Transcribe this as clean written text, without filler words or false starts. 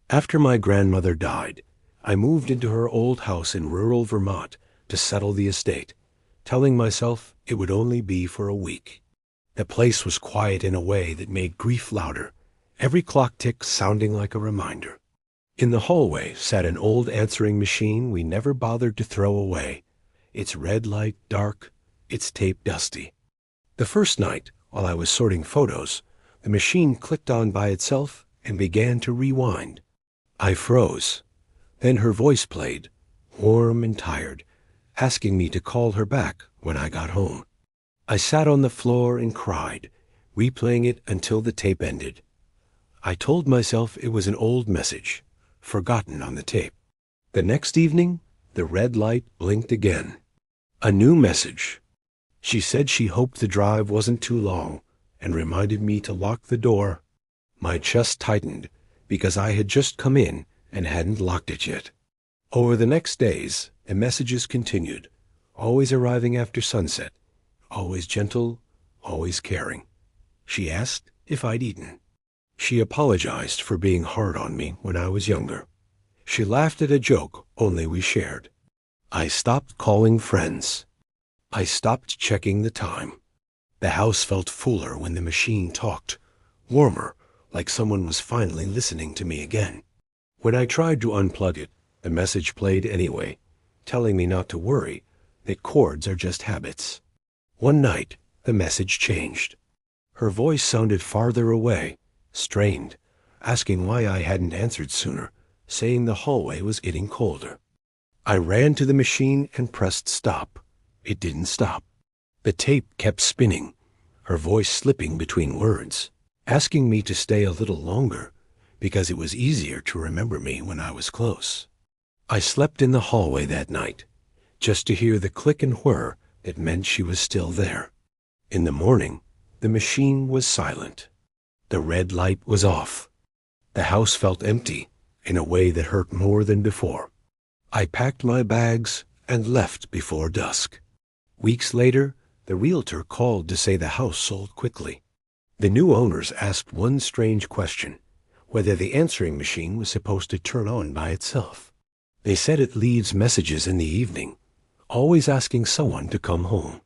After my grandmother died, I moved into her old house in rural Vermont to settle the estate, telling myself it would only be for a week. The place was quiet in a way that made grief louder, every clock tick sounding like a reminder. In the hallway sat an old answering machine we never bothered to throw away, its red light dark, its tape dusty. The first night, while I was sorting photos, the machine clicked on by itself and began to rewind. I froze. Then her voice played, warm and tired, asking me to call her back when I got home. I sat on the floor and cried, replaying it until the tape ended. I told myself it was an old message, forgotten on the tape. The next evening, the red light blinked again. A new message. She said she hoped the drive wasn't too long and reminded me to lock the door. My chest tightened because I had just come in and hadn't locked it yet. Over the next days, the messages continued, always arriving after sunset, always gentle, always caring. She asked if I'd eaten. She apologized for being hard on me when I was younger. She laughed at a joke only we shared. I stopped calling friends. I stopped checking the time. The house felt fuller when the machine talked, warmer, like someone was finally listening to me again. When I tried to unplug it, the message played anyway, telling me not to worry, that chords are just habits. One night, the message changed. Her voice sounded farther away, strained, asking why I hadn't answered sooner, saying the hallway was getting colder. I ran to the machine and pressed stop. It didn't stop. The tape kept spinning, her voice slipping between words, asking me to stay a little longer because it was easier to remember me when I was close. I slept in the hallway that night, just to hear the click and whir that meant she was still there. In the morning, the machine was silent. The red light was off. The house felt empty in a way that hurt more than before. I packed my bags and left before dusk. Weeks later, the realtor called to say the house sold quickly. The new owners asked one strange question, whether the answering machine was supposed to turn on by itself. They said it leaves messages in the evening, always asking someone to come home.